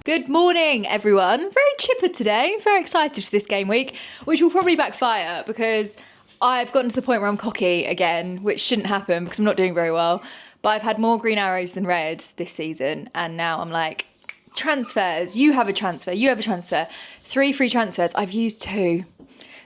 Good morning, everyone. Very chipper today. Very excited for this game week, which will probably backfire because I've gotten to the point where I'm cocky again, which shouldn't happen because I'm not doing very well. But I've had more green arrows than red this season, and now I'm like, transfers. You have a transfer. You have a transfer. 3 free transfers. I've used 2.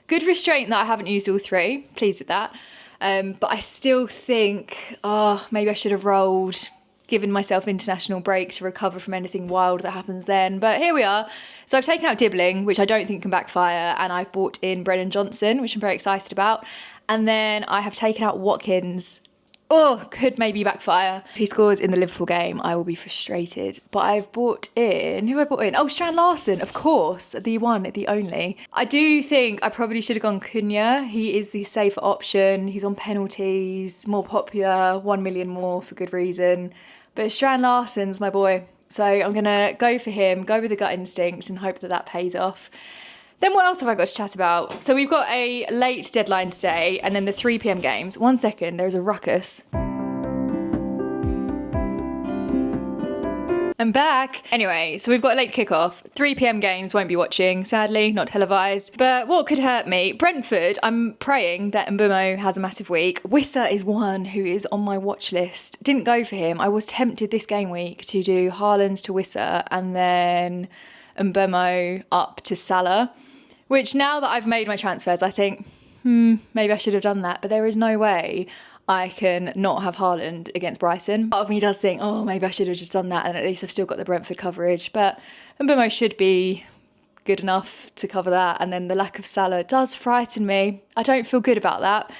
Good restraint that I haven't used all 3. Pleased with that. But I still think, maybe I should have rolled, given myself an international break to recover from anything wild that happens then. But here we are. So I've taken out Dibbling, which I don't think can backfire, and I've bought in Brennan Johnson, which I'm very excited about. And then I have taken out Watkins. Could maybe backfire. If he scores in the Liverpool game, I will be frustrated. But I've bought in... Who have I bought in? Strand Larsen, of course. The one, the only. I do think I probably should have gone Cunha. He is the safer option. He's on penalties, more popular, 1 million more for good reason. But Strand Larsen's my boy. So I'm going to go for him, go with the gut instinct and hope that pays off. Then what else have I got to chat about? So we've got a late deadline today and then the 3 p.m. games. 1 second, there's a ruckus. I'm back. Anyway, so we've got a late kickoff. 3 p.m. games, won't be watching, sadly, not televised. But what could hurt me? Brentford, I'm praying that Mbeumo has a massive week. Wissa is one who is on my watch list. Didn't go for him. I was tempted this game week to do Haaland to Wissa and then Mbeumo up to Salah. Which now that I've made my transfers, I think, maybe I should have done that. But there is no way I can not have Haaland against Brighton. Part of me does think, maybe I should have just done that and at least I've still got the Brentford coverage. But Mbeumo should be good enough to cover that. And then the lack of Salah does frighten me. I don't feel good about that.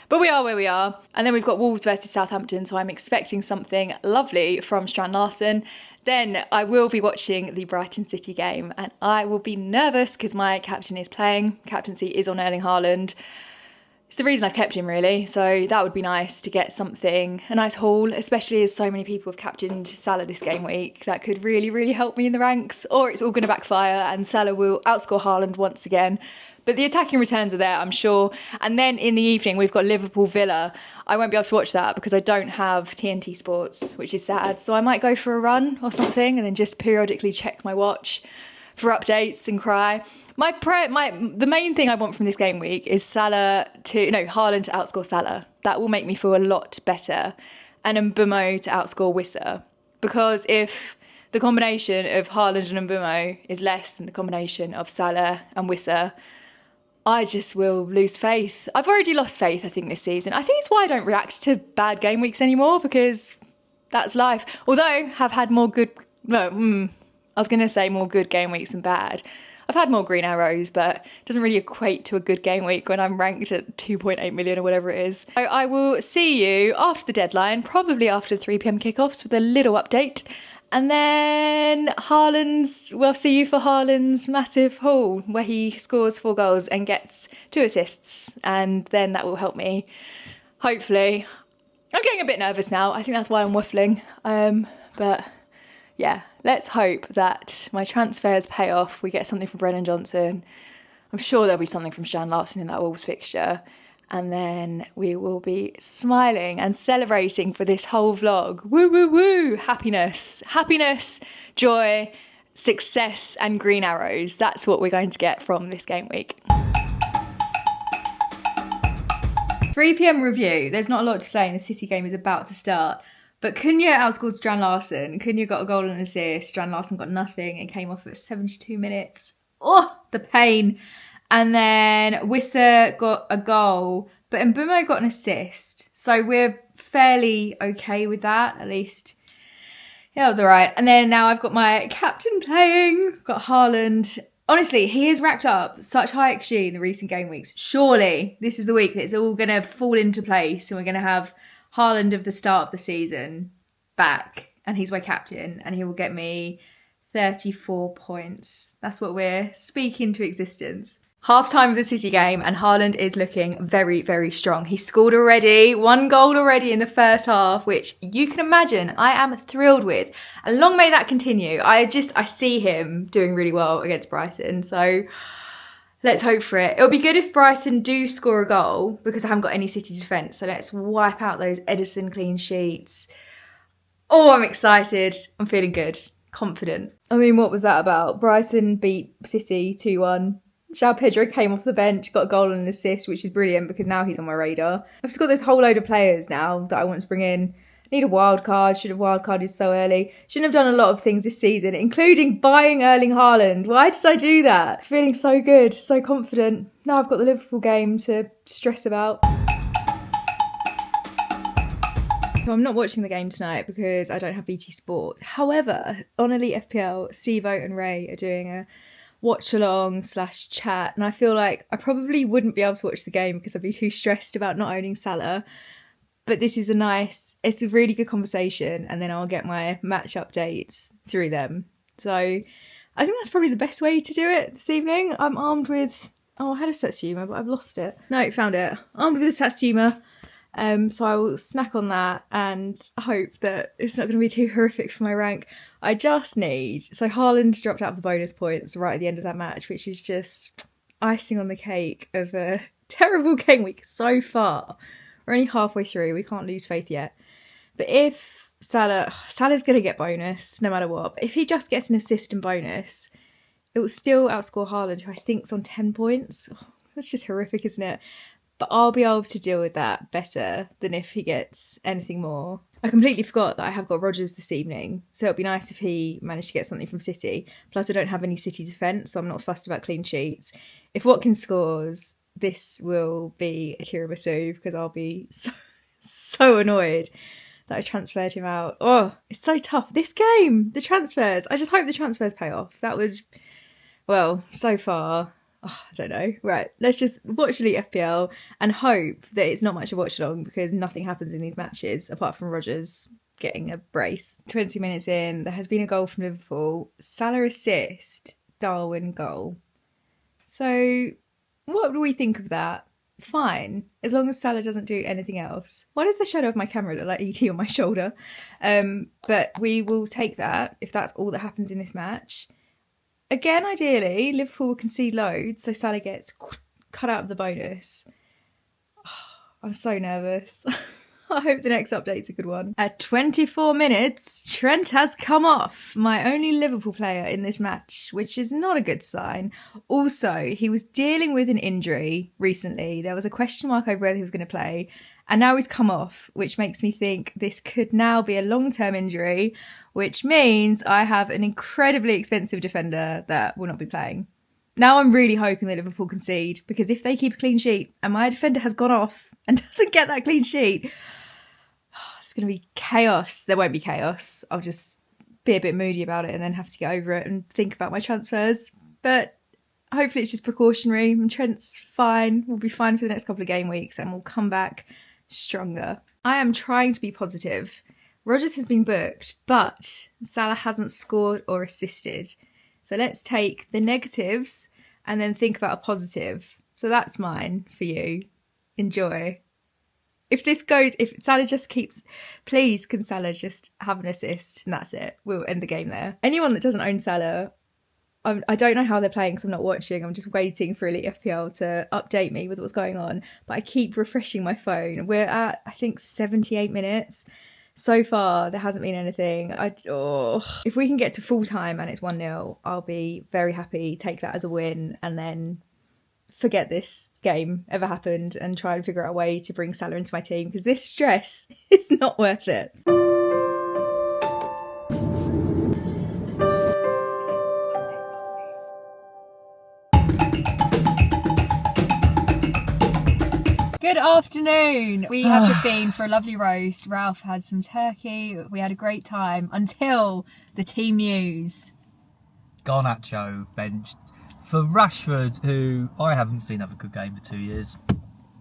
But we are where we are. And then we've got Wolves versus Southampton. So I'm expecting something lovely from Strand Larsen. Then I will be watching the Brighton City game and I will be nervous because my captain is playing. Captaincy is on Erling Haaland. It's the reason I've kept him, really. So that would be nice to get something, a nice haul, especially as so many people have captained Salah this game week. That could really, really help me in the ranks. Or it's all going to backfire and Salah will outscore Haaland once again. But the attacking returns are there, I'm sure. And then in the evening, we've got Liverpool Villa. I won't be able to watch that because I don't have TNT Sports, which is sad. So I might go for a run or something and then just periodically check my watch for updates and cry. The main thing I want from this game week is Haaland to outscore Salah. That will make me feel a lot better. And Mbeumo to outscore Wissa. Because if the combination of Haaland and Mbeumo is less than the combination of Salah and Wissa, I just will lose faith. I've already lost faith, I think, this season. I think it's why I don't react to bad game weeks anymore, because that's life. Although I've had more good... I was going to say more good game weeks than bad. I've had more green arrows, but it doesn't really equate to a good game week when I'm ranked at 2.8 million or whatever it is. So I will see you after the deadline, probably after the 3 p.m. kickoffs with a little update. And then we'll see you for Haaland's massive haul where he scores 4 goals and gets 2 assists. And then that will help me, hopefully. I'm getting a bit nervous now. I think that's why I'm waffling. But yeah, let's hope that my transfers pay off. We get something from Brennan Johnson. I'm sure there'll be something from Strand Larsen in that Wolves fixture. And then we will be smiling and celebrating for this whole vlog. Woo, woo, woo. Happiness, joy, success and green arrows. That's what we're going to get from this game week. 3 p.m. review. There's not a lot to say and the City game is about to start. But Cunha outscored Strand Larsen. Cunha got a goal and an assist. Strand Larsen got nothing and came off at 72 minutes. The pain. And then Wissa got a goal, but Mbeumo got an assist. So we're fairly okay with that, at least. Yeah, that was all right. And then now I've got my captain playing. Got Haaland. Honestly, he has racked up such high XG in the recent game weeks. Surely this is the week that it's all going to fall into place and we're going to have Haaland of the start of the season back. And he's my captain and he will get me 34 points. That's what we're speaking to existence. Half-time of the City game and Haaland is looking very, very strong. He scored already, 1 goal already in the first half, which you can imagine I am thrilled with. And long may that continue. I see him doing really well against Brighton. So let's hope for it. It'll be good if Brighton do score a goal because I haven't got any City defence. So let's wipe out those Edison clean sheets. I'm excited. I'm feeling good. confident. I mean, what was that about? Brighton beat City 2-1. João Pedro came off the bench, got a goal and an assist, which is brilliant because now he's on my radar. I've just got this whole load of players now that I want to bring in. Need a wild card. Should have wildcarded so early. Shouldn't have done a lot of things this season, including buying Erling Haaland. Why did I do that? It's feeling so good, so confident. Now I've got the Liverpool game to stress about. So I'm not watching the game tonight because I don't have BT Sport. However, on Elite FPL, Stevo and Ray are doing a watch along / chat, and I feel like I probably wouldn't be able to watch the game because I'd be too stressed about not owning Salah. But this is it's a really good conversation, and then I'll get my match updates through them. So I think that's probably the best way to do it this evening. I'm armed with, I had a Satsuma, but I've lost it. No, found it. Armed with a Satsuma. So I will snack on that and hope that it's not going to be too horrific for my rank. I just need... So Haaland dropped out of the bonus points right at the end of that match, which is just icing on the cake of a terrible game week so far. We're only halfway through. We can't lose faith yet. But if Salah's going to get bonus no matter what. But if he just gets an assist and bonus, it will still outscore Haaland, who I think's on 10 points. Oh, that's just horrific, isn't it? But I'll be able to deal with that better than if he gets anything more. I completely forgot that I have got Rodgers this evening, so it'd be nice if he managed to get something from City. Plus, I don't have any City defence, so I'm not fussed about clean sheets. If Watkins scores, this will be a tiramisu because I'll be so annoyed that I transferred him out. Oh, it's so tough. This game, the transfers. I just hope the transfers pay off. That would, well, so far... Oh, I don't know. Right, let's just watch Elite FPL and hope that it's not much of a watch along because nothing happens in these matches apart from Rodgers getting a brace. 20 minutes in, there has been a goal from Liverpool. Salah assist, Darwin goal. So what do we think of that? Fine, as long as Salah doesn't do anything else. Why does the shadow of my camera look like ET on my shoulder? But we will take that if that's all that happens in this match. Again, ideally, Liverpool will concede loads, so Salah gets cut out of the bonus. Oh, I'm so nervous. I hope the next update's a good one. At 24 minutes, Trent has come off, my only Liverpool player in this match, which is not a good sign. Also, he was dealing with an injury recently. There was a question mark over whether he was going to play, and now he's come off, which makes me think this could now be a long-term injury, which means I have an incredibly expensive defender that will not be playing. Now I'm really hoping that Liverpool concede, because if they keep a clean sheet and my defender has gone off and doesn't get that clean sheet, it's going to be chaos. There won't be chaos. I'll just be a bit moody about it and then have to get over it and think about my transfers. But hopefully it's just precautionary and Trent's fine. We'll be fine for the next couple of game weeks and we'll come back stronger. I am trying to be positive. Rodgers has been booked, but Salah hasn't scored or assisted. So let's take the negatives and then think about a positive. So that's mine for you. Enjoy. If Salah just keeps... Please, can Salah just have an assist? And that's it. We'll end the game there. Anyone that doesn't own Salah, I don't know how they're playing because I'm not watching. I'm just waiting for Elite FPL to update me with what's going on. But I keep refreshing my phone. We're at, I think, 78 minutes. So far, there hasn't been anything. If we can get to full time and it's 1-0, I'll be very happy. Take that as a win and then forget this game ever happened and try and figure out a way to bring Salah into my team because this stress is not worth it. Good afternoon. We have just been for a lovely roast. Ralph had some turkey. We had a great time until the team news. Garnacho benched for Rashford, who I haven't seen have a good game for 2 years.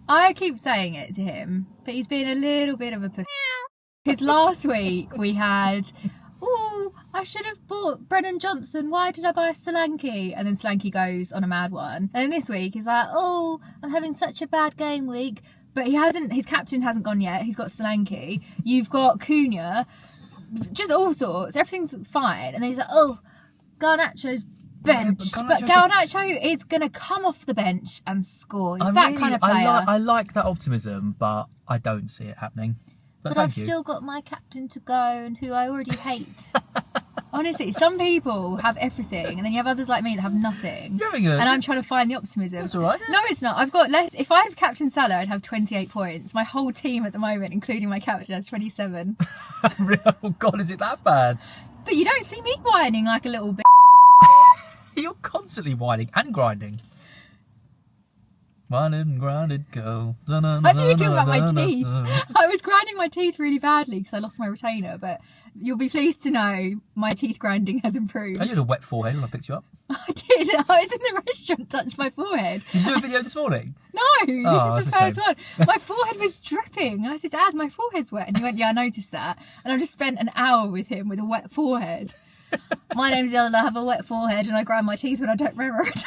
I keep saying it to him, but he's been a little bit of a pussy. Because last week we had, I should have bought Brennan Johnson. Why did I buy Solanke? And then Solanke goes on a mad one. And then this week he's like, I'm having such a bad game week. But his captain hasn't gone yet. He's got Solanke. You've got Cunha. Just all sorts. Everything's fine. And then he's like, Garnacho's bench. Yeah, but Garnacho is going to come off the bench and score. He's that kind of player. I like that optimism, but I don't see it happening. But I've still got my captain to go and who I already hate. Honestly, some people have everything, and then you have others like me that have nothing. You're having a... And I'm trying to find the optimism. That's all right. No, it's not. I've got less. If I had Captain Salah, I'd have 28 points. My whole team at the moment, including my captain, has 27. Oh, God, is it that bad? But you don't see me whining like a little bit. You're constantly whining and grinding. Whining and grinded, go. I think you're talking about my teeth. I was grinding my teeth really badly because I lost my retainer, but you'll be pleased to know my teeth grinding has improved. I had a wet forehead when I picked you up. I did. I was in the restaurant, touched my forehead. Did you do a video this morning? No, Oh, this is the that's a first one. My forehead was dripping. And I said, Az, my forehead's wet. And he went, yeah, I noticed that. And I just spent an hour with him with a wet forehead. My name's Ellen, I have a wet forehead and I grind my teeth when I don't wear a retainer.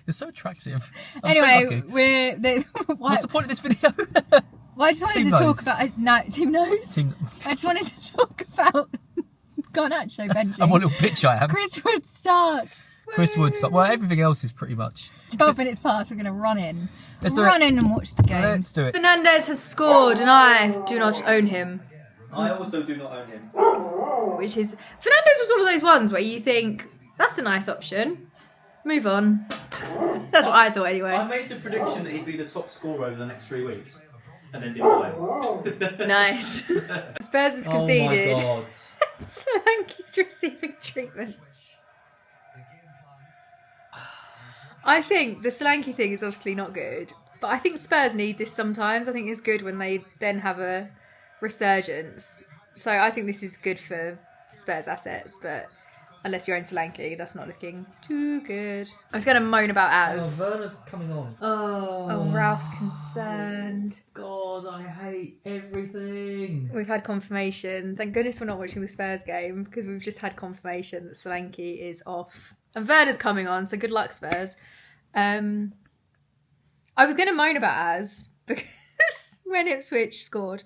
You're so attractive. I'm Anyway, so what's the point of this video? Well, I just wanted Team to knows. talk about... No, team knows. I just wanted to talk about Garnacho benching. I'm on a little pitch I am. Chris Wood starts. Chris Wood starts. Well, everything else is pretty much... 12 minutes past, we're going to run in. Let's do Run it. in and watch the game. Let's do it. Fernandez has scored and I do not own him. I also do not own him. Which is... Fernandez was one of those ones where you think, that's a nice option. Move on. That's what I thought anyway. I made the prediction that he'd be the top scorer over the next 3 weeks. And then didn't play. Nice. Spurs have conceded. Oh my God. Solanke's receiving treatment. I think the Solanke thing is obviously not good, but I think Spurs need this sometimes. I think it's good when they then have a resurgence. So I think this is good for Spurs assets, but unless you own Solanke, that's not looking too good. I was going to moan about Az. Werner's coming on. Oh, Ralph's concerned. God, I hate everything. We've had confirmation. Thank goodness we're not watching the Spurs game because we've just had confirmation that Solanke is off. And Werner's coming on, so good luck, Spurs. I was going to moan about Az because when Ipswich scored,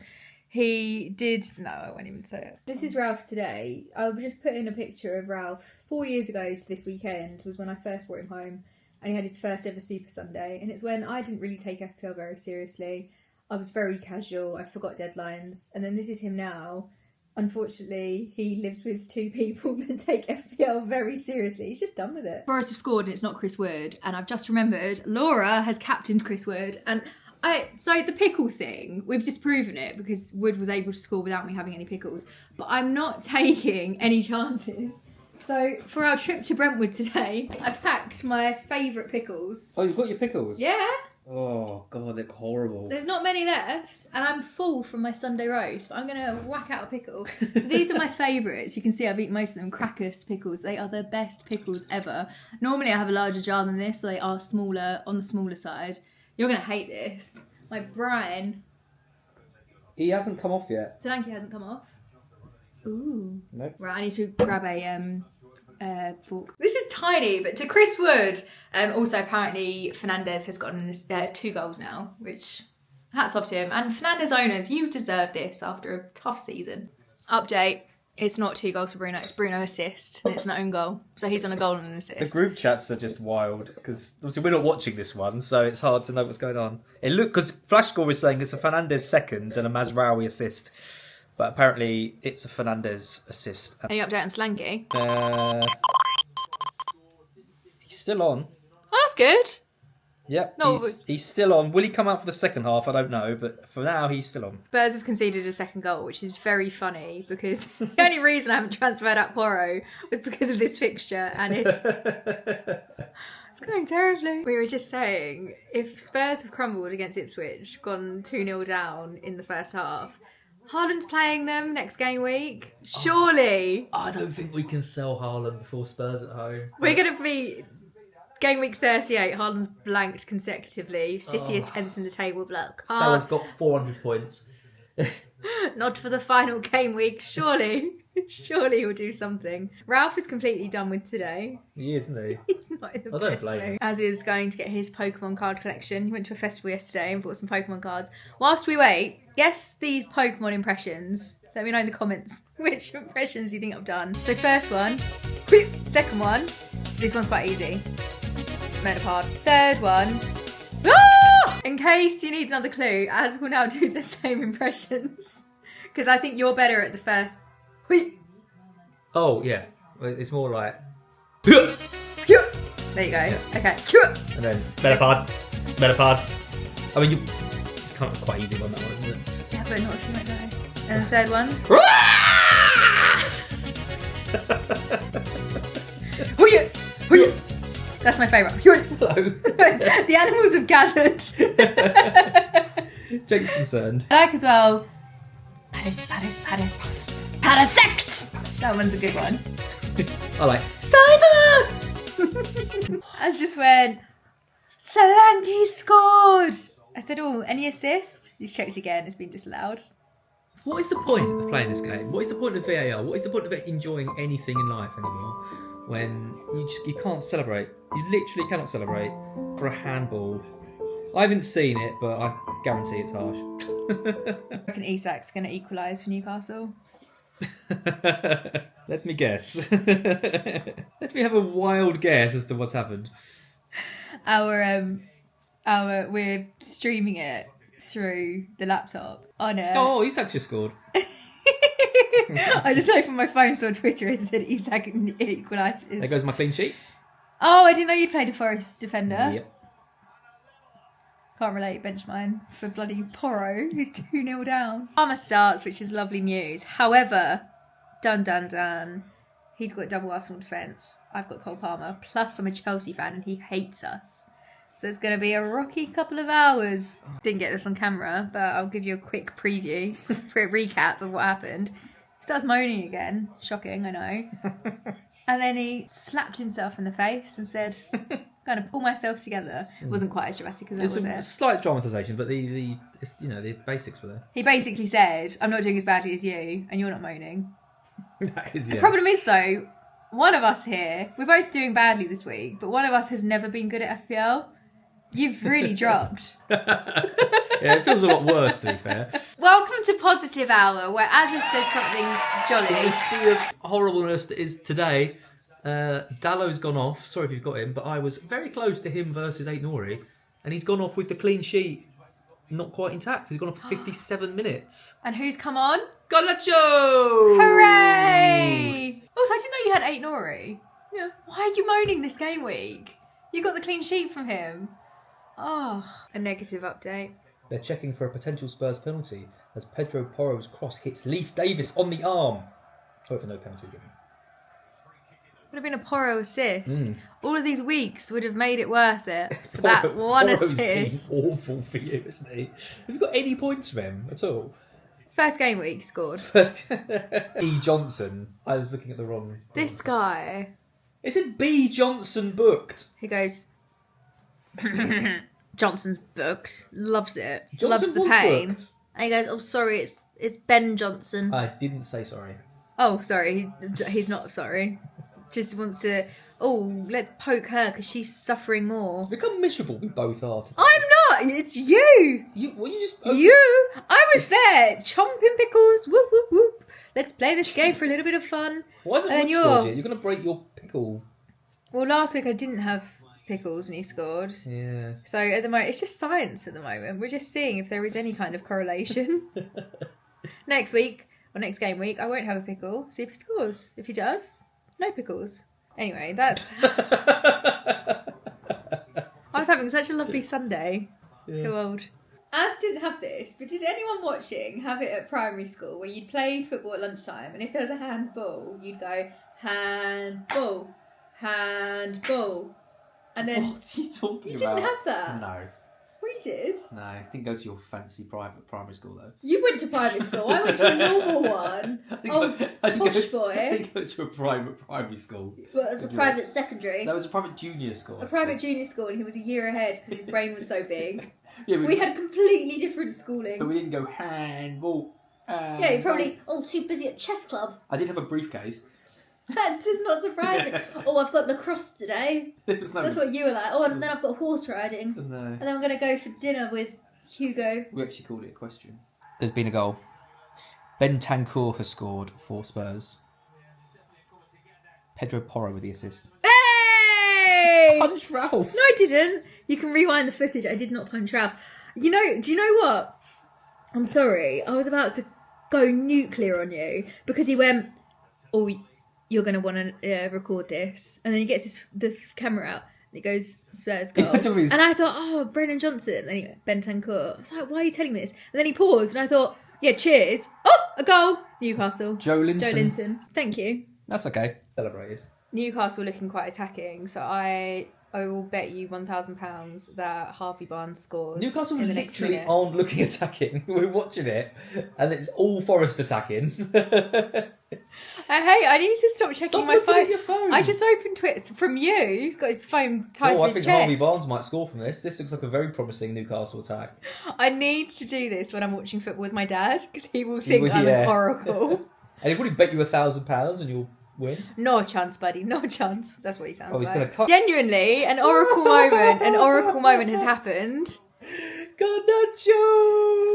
he did... No, I won't even say it. This is Ralph today. I'll just put in a picture of Ralph 4 years ago to this weekend was when I first brought him home and he had his first ever Super Sunday. And it's when I didn't really take FPL very seriously. I was very casual. I forgot deadlines. And then this is him now. Unfortunately, he lives with two people that take FPL very seriously. He's just done with it. Forest have scored and it's not Chris Wood. And I've just remembered Laura has captained Chris Wood. And so the pickle thing, we've disproven it because Wood was able to score without me having any pickles. But I'm not taking any chances. So for our trip to Brentwood today, I packed my favourite pickles. Oh, you've got your pickles? Yeah. Oh, God, they're horrible. There's not many left, and I'm full from my Sunday roast, but I'm going to whack out a pickle. So these are my favourites. You can see I've eaten most of them. Crackus pickles. They are the best pickles ever. Normally I have a larger jar than this, so they are smaller, on the smaller side. You're going to hate this. My Brian. He hasn't come off yet. Solanke hasn't come off. Ooh. Nope. Right, I need to grab a fork. This is tiny, but to Chris Wood. Also, apparently, Fernandez has gotten 2 goals now, which hats off to him. And Fernandez owners, you deserve this after a tough season. Update. It's not 2 goals for Bruno, it's Bruno assist. And it's an own goal. So he's on a goal and an assist. The group chats are just wild because obviously we're not watching this one, so it's hard to know what's going on. Because Flash Score is saying it's a Fernandez second and a Mazraoui assist. But apparently it's a Fernandez assist. Any update on Solanke? He's still on. Oh, that's good. Yep, No, he's still on. Will he come out for the second half? I don't know, but for now he's still on. Spurs have conceded a second goal, which is very funny because the only reason I haven't transferred out Porro was because of this fixture and it's going terribly. We were just saying, if Spurs have crumbled against Ipswich, gone 2-0 down in the first half, Haaland's playing them next game week. Surely. I don't think we can sell Haaland before Spurs at home. We're going to be... Game week 38, Haaland's blanked consecutively. City are 10th in the table, block. Salah's got 400 points. Not for the final game week, surely. Surely he'll do something. Ralph is completely done with today. He is, isn't he? He's not in the I don't best blame mood. him. As is going to get his Pokemon card collection. He went to a festival yesterday and bought some Pokemon cards. Whilst we wait, guess these Pokemon impressions. Let me know in the comments which impressions you think I've done. So first one, second one, this one's quite easy. Metapod. Third one. Ah! In case you need another clue, Az will now do the same impressions. Because I think you're better at the first. Oh, yeah. Well, it's more like... There you go. Okay. And then better pod. I mean, you can't quite easy one, that one, isn't it? Yeah, but not too much though. And the third one. That's my favourite. Hello. The animals have gathered. Jake's concerned. I like as well. Parasect. That one's a good one. I like... Cyber! I just went, Solanke scored! I said, oh, any assist? You checked again, it's been disallowed. What is the point of playing this game? What is the point of VAR? What is the point of enjoying anything in life anymore when you can't celebrate? You literally cannot celebrate for a handball. I haven't seen it, but I guarantee it's harsh. I reckon Isak's going to equalise for Newcastle. Let me guess. Let me have a wild guess as to what's happened. We're streaming it through the laptop on it. Oh, Isak just scored. I just know from my phone, saw Twitter, it said Isak equalises. There goes my clean sheet. Oh, I didn't know you'd played a Forest defender. Yep. Can't relate, bench mine for bloody Porro, who's 2-0 down. Palmer starts, which is lovely news. However, dun. He's got double Arsenal defence. I've got Cole Palmer. Plus, I'm a Chelsea fan and he hates us. So it's going to be a rocky couple of hours. Didn't get this on camera, but I'll give you a quick preview for a recap of what happened. He starts moaning again. Shocking, I know. And then he slapped himself in the face and said, I'm going to pull myself together. It wasn't quite as dramatic as that, was It's it? a slight dramatisation, but the basics were there. He basically said, I'm not doing as badly as you, and you're not moaning. That is, The problem is, though, one of us here, we're both doing badly this week, but one of us has never been good at FPL. You've really dropped. Yeah, it feels a lot worse, to be fair. Welcome to Positive Hour, where Az has said something In the jolly. sea of horribleness that is today, Dallow's gone off. Sorry if you've got him, but I was very close to him versus Aït-Nouri, and he's gone off with the clean sheet not quite intact. He's gone off for 57 minutes. And who's come on? Garnacho! Hooray! Also, I didn't know you had Aït-Nouri. Yeah. Why are you moaning this game week? You got the clean sheet from him. Oh, a negative update. They're checking for a potential Spurs penalty as Pedro Porro's cross hits Leif Davis on the arm. Hope for no penalty given. Would have been a Porro assist. Mm. All of these weeks would have made it worth it for that one Porro's assist. been awful for you, isn't he? Have you got any points from him at all? First game week he scored. First, B. Johnson. I was looking at the wrong. This guy, Is it B. Johnson booked? he goes, Johnson's booked, loves it, Johnson loves the was pain. booked. And he goes, oh sorry, it's Ben Johnson. I didn't say sorry. Oh, sorry, he's not sorry. Just wants to, let's poke her because she's suffering more. Look how miserable we both are today. I'm not, it's you. You just... You? I was there, chomping pickles, whoop, whoop, whoop. Let's play this game for a little bit of fun. Why is it And then wood you're- scored yet? You're going to break your pickle. Well, last week I didn't have pickles and he scored. Yeah. So at the moment, it's just science at the moment. We're just seeing if there is any kind of correlation. Next week, or next game week, I won't have a pickle. See if he scores. If he does, no pickles. Anyway, that's... I was having such a lovely Sunday. Yeah. Too old. Az didn't have this, but did anyone watching have it at primary school where you'd play football at lunchtime and if there was a handball, you'd go, handball, handball. And then What are you talking you about? didn't have that. No. We did. No, didn't go to your fancy private primary school though. You went to primary school. I went to a normal one. Oh, posh I boy. didn't go to a private primary school. Well, it was a private secondary. That was a private junior school. A private junior school, and he was a year ahead because his brain was so big. Yeah, We had completely different schooling. But we didn't go handball. Yeah, you probably too busy at chess club. I did have a briefcase. That is not surprising. I've got lacrosse today. There was no. That's what you were like. And then I've got horse riding. No. And then I'm going to go for dinner with Hugo. We actually called it a question. There's been a goal. Ben Tancourt has scored for Spurs. Pedro Porro with the assist. Hey! Punch Ralph! No, I didn't. You can rewind the footage. I did not punch Ralph. Do you know what? I'm sorry. I was about to go nuclear on you because he went, you're going to want to record this. And then he gets the camera out. And it goes, Spurs goal. And I thought, oh, Brennan Johnson. And then he went, Bentancur. I was like, why are you telling me this? And then he paused and I thought, yeah, cheers. Oh, a goal. Newcastle. Joe Linton. Thank you. That's okay. Celebrated. Newcastle looking quite attacking. So I will bet you £1,000 that Harvey Barnes scores. Newcastle in the next literally minute. aren't looking attacking. We're watching it, and it's all Forest attacking. I need to stop checking my looking phone. at your phone. I just opened Twitter from you. He's got his phone tied to I his think chest. Harvey Barnes might score from this. This looks like a very promising Newcastle attack. I need to do this when I'm watching football with my dad because he will think I'm an oracle. And he'll probably bet you £1,000 and you'll win. No chance, buddy. No chance. That's what he sounds He's like. gonna cut. Genuinely, an oracle moment. An oracle moment has happened. Garnacho!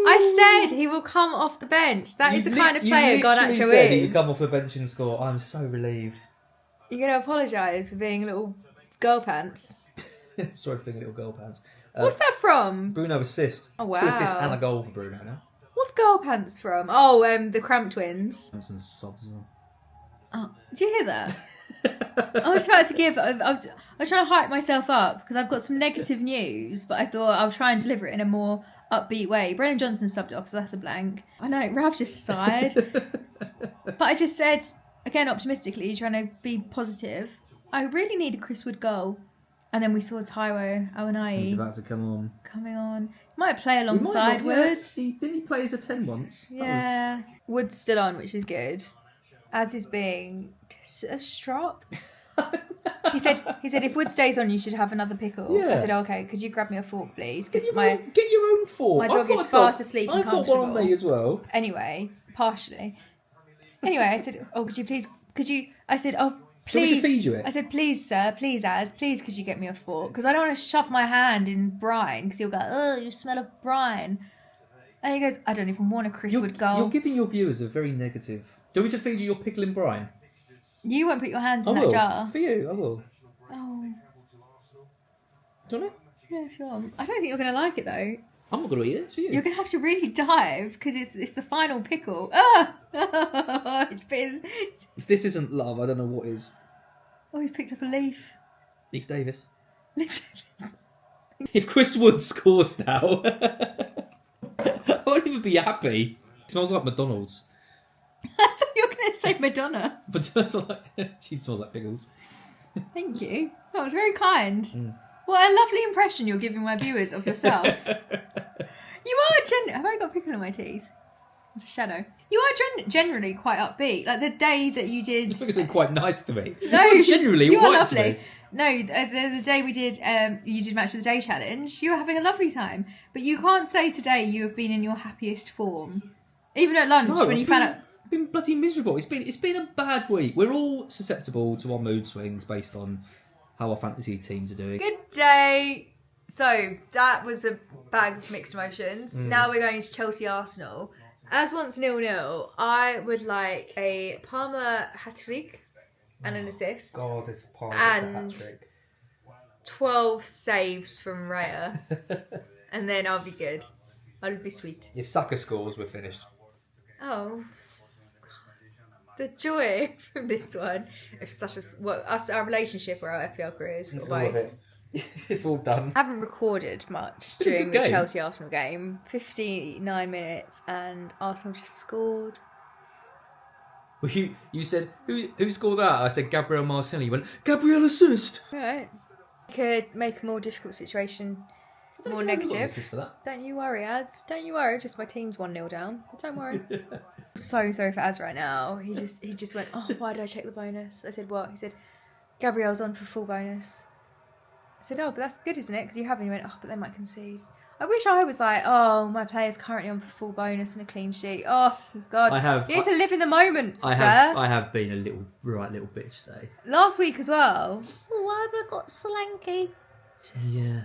I said he will come off the bench. That is the kind of player Garnacho You said he is. would come off the bench and score. I'm so relieved. You're going to apologise for being little girl pants. Sorry for being a little girl pants. What's that from? Bruno assist. Oh, wow. 2 assists and a goal for Bruno now. What's girl pants from? Oh, the Cramp Twins. Some sobs as well. Oh, did you hear that? I was about to give. I was trying to hype myself up because I've got some negative news, but I thought I'll try and deliver it in a more upbeat way. Brennan Johnson subbed off, so that's a blank. I know, Ralph just sighed. But I just said, again, optimistically, trying to be positive, I really need a Chris Wood goal. And then we saw Taiwo Awoniyi. He's about to come on. Coming on. Might play alongside Wood. Didn't he play as a 10 once? Yeah. Wood's still on, which is good. As is being a strop. He said if Wood stays on, you should have another pickle. Yeah. I said, okay, could you grab me a fork, please? Because Get your own fork. my dog is fast asleep and I've got comfortable. one on me as well. Anyway, partially. Anyway, I said, oh, I said, oh, Do you want me please. to feed you it? I said, please, sir, please, please, could you get me a fork? Because I don't want to shove my hand in brine, because he'll go, oh, you smell of brine. And he goes, I don't even want a Chris Wood goal. You're giving your viewers a very negative. Do you want me to feed you your pickle in brine? You won't put your hands I in that will. jar. For you, I will. Oh, Do you want it? yeah, sure. I don't think you're going to like it, though. I'm not going to eat it. It's for you. You're going to have to really dive, because it's the final pickle. Ah! it's If this isn't love, I don't know what is. Oh, he's picked up a leaf. Leif Davis. If Chris Wood scores now, I won't even be happy. It smells like McDonald's. I thought you were going to say Madonna. But it smells like she smells like pickles. Thank you. That was very kind. What a lovely impression you're giving my viewers of yourself. You are have I got a pickle in my teeth? It's a shadow. You are generally quite upbeat. Like the day that you did... I think it's quite nice to me. No, generally, you are white to lovely. me. No, the day we did, you did Match of the Day challenge, you were having a lovely time. But you can't say today you have been in your happiest form. Even at lunch when you found out... It's been bloody miserable. It's been a bad week. We're all susceptible to our mood swings based on how our fantasy teams are doing. Good day. So that was a bag of mixed emotions. Now we're going to Chelsea Arsenal. As once 0-0, I would like a Palmer hat-trick and an assist. God, if Palmer And- gets a hat-trick. 12 saves from Raya. And then I'll be good. I'll be sweet. If Saka scores, we're finished. Oh. The joy from this one. If our relationship or our FPL careers. Or All both. of it. It's all done. I haven't recorded much Been a during good the game. Chelsea-Arsenal game. 59 minutes and Arsenal just scored. Well, you said, who scored that? I said Gabriel Martinelli. You went, Gabriel assist. Alright. Could make a more difficult situation more I got an negative. assist for that. Don't you worry, Az. Don't you worry. Just my team's 1-0 down. But don't worry. So sorry for Az right now. He just went, oh, why did I check the bonus? I said, what? He said, Gabriel's on for full bonus. I said, oh, but that's good, isn't it? Because you haven't. He went, oh, but they might concede. I wish I was like, oh, my player's currently on for full bonus and a clean sheet. Oh, God. You need to live in the moment, sir. I have been a little bitch today. Last week as well. Oh, why have I got Solanke? Yeah.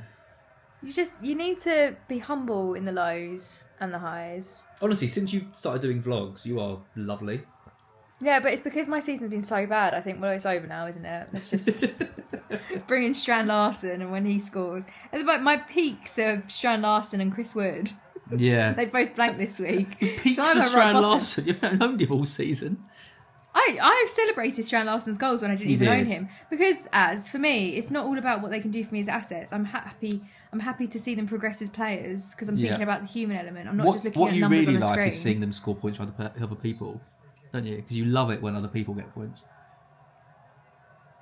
You need to be humble in the lows and the highs. Honestly, since you started doing vlogs, you are lovely. Yeah, but it's because my season's been so bad. I think, well, it's over now, isn't it? Let's just bring in Strand Larson and when he scores. And my peaks are Strand Larson and Chris Wood. Yeah. They both blanked this week. Peaks So I'm of at rock Strand bottom. Larson. You've not owned him all season. I've celebrated Strand Larsen's goals when I didn't You even own did. him, because for me, it's not all about what they can do for me as assets. I'm happy to see them progress as players because I'm thinking about the human element. I'm not just looking at numbers on a screen. What you really like is seeing them score points for other people, don't you? Because you love it when other people get points.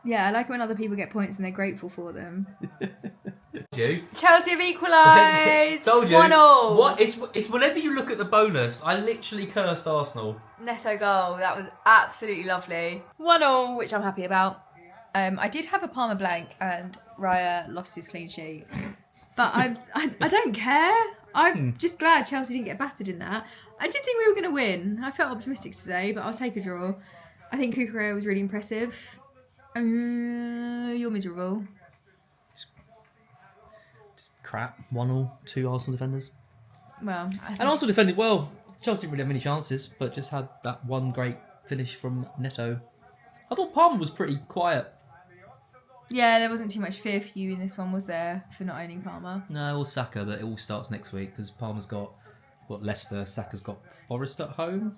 Yeah, I like it when other people get points and they're grateful for them. You Chelsea have equalised. told you 1-1. What? It's whenever you look at the bonus, I literally cursed Arsenal. Neto goal. That was absolutely lovely. 1-1, which I'm happy about. I did have a Palmer blank and Raya lost his clean sheet. But I don't care. I'm just glad Chelsea didn't get battered in that. I did think we were going to win. I felt optimistic today, but I'll take a draw. I think Cucurella was really impressive. You're miserable. Just crap. 1-1, 2 Arsenal defenders. Well, And Arsenal defended well. Chelsea didn't really have many chances, but just had that one great finish from Neto. I thought Palmer was pretty quiet. yeah, there wasn't too much fear for you in this one, was there, for not owning Palmer? No, or Saka, but it all starts next week because Palmer's got Leicester, Saka's got Forest at home,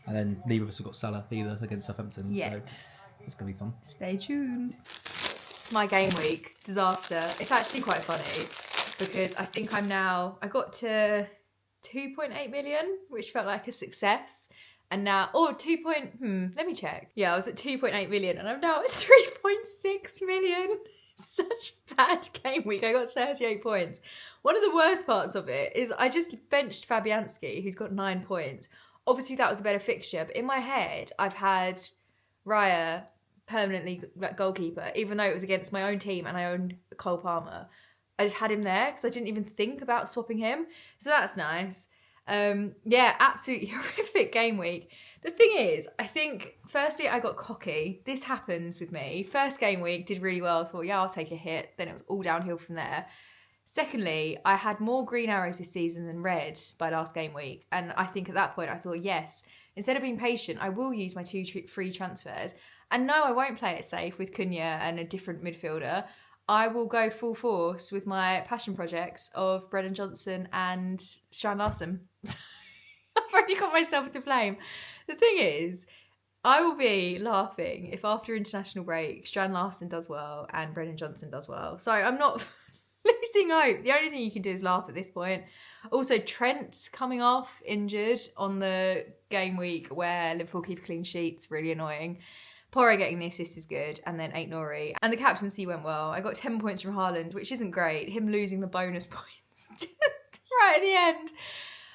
and then neither of us have got Salah either against Southampton. Yet. So it's going to be fun. Stay tuned. My game week, disaster. It's actually quite funny because I think I got to 2.8 million, which felt like a success. And now, let me check. Yeah, I was at 2.8 million and I'm now at 3.6 million. Such a bad game week. I got 38 points. One of the worst parts of it is I just benched Fabianski, who's got 9 points. Obviously, that was a better fixture, but in my head, I've had Raya permanently goalkeeper, even though it was against my own team and I owned Cole Palmer. I just had him there because I didn't even think about swapping him. So that's nice. Yeah, absolutely horrific game week. The thing is, I think, firstly, I got cocky. This happens with me. First game week, did really well. I thought, yeah, I'll take a hit. Then it was all downhill from there. Secondly, I had more green arrows this season than red by last game week. And I think at that point, I thought, yes, instead of being patient, I will use my 2 free transfers. And no, I won't play it safe with Cunha and a different midfielder. I will go full force with my passion projects of Brennan Johnson and Strand Larsen. I've already got myself to blame. The thing is, I will be laughing if after international break, Strand Larsen does well and Brennan Johnson does well. So I'm not losing hope. The only thing you can do is laugh at this point. Also, Trent coming off injured on the game week where Liverpool keep clean sheets, really annoying. Porro getting the assist is good, and then 8 Nori. And the captaincy went well. I got 10 points from Haaland, which isn't great. Him losing the bonus points right at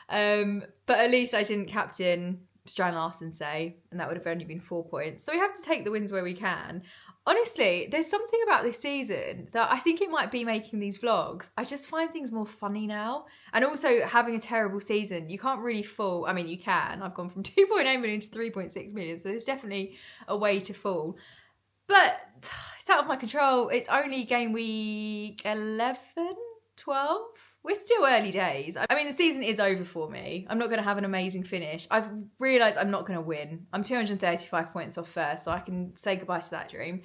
the end. But at least I didn't captain Strand Larsen, say, and that would have only been 4 points. So we have to take the wins where we can. Honestly, there's something about this season that I think it might be making these vlogs. I just find things more funny now. And also having a terrible season, you can't really fall. I mean, you can. I've gone from 2.8 million to 3.6 million. So there's definitely a way to fall. But it's out of my control. It's only game week 11, 12. We're still early days. I mean, the season is over for me. I'm not going to have an amazing finish. I've realised I'm not going to win. I'm 235 points off first, so I can say goodbye to that dream.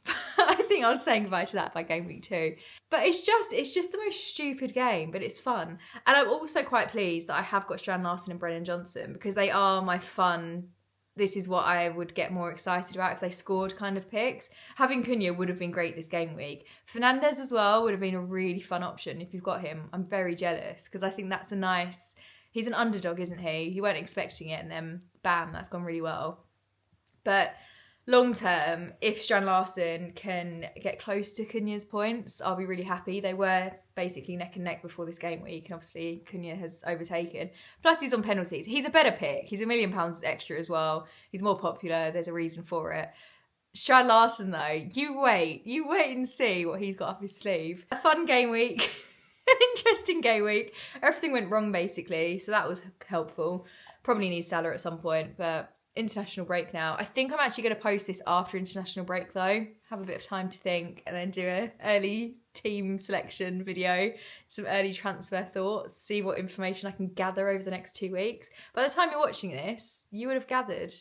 I think I was saying goodbye to that by game week 2. But it's just the most stupid game, but it's fun. And I'm also quite pleased that I have got Strand Larsen and Brennan Johnson because they are my fun. This is what I would get more excited about if they scored kind of picks. Having Cunha would have been great this game week. Fernandes as well would have been a really fun option if you've got him. I'm very jealous because I think that's a nice... He's an underdog, isn't he? You weren't expecting it and then bam, that's gone really well. But long term, if Strand Larsen can get close to Cunha's points, I'll be really happy. They were basically neck and neck before this game week, and obviously Cunha has overtaken. Plus he's on penalties. He's a better pick. He's £1 million extra as well. He's more popular. There's a reason for it. Strand Larsen though, you wait and see what he's got up his sleeve. A fun game week, an interesting game week. Everything went wrong basically, so that was helpful. Probably need Salah at some point, but international break now. I think I'm actually going to post this after international break though. Have a bit of time to think and then do an early team selection video, some early transfer thoughts, see what information I can gather over the next 2 weeks. By the time you're watching this, you would have gathered,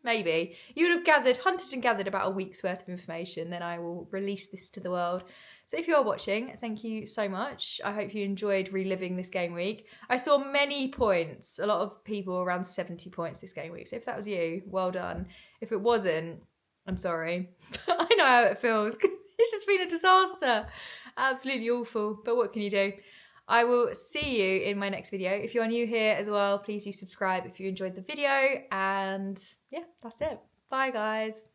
maybe, you would have hunted and gathered about a week's worth of information. Then I will release this to the world. So if you are watching, thank you so much. I hope you enjoyed reliving this game week. I saw many points, a lot of people around 70 points this game week. So if that was you, well done. If it wasn't, I'm sorry. I know how it feels. It's just been a disaster. Absolutely awful. But what can you do? I will see you in my next video. If you are new here as well, please do subscribe if you enjoyed the video. And yeah, that's it. Bye, guys.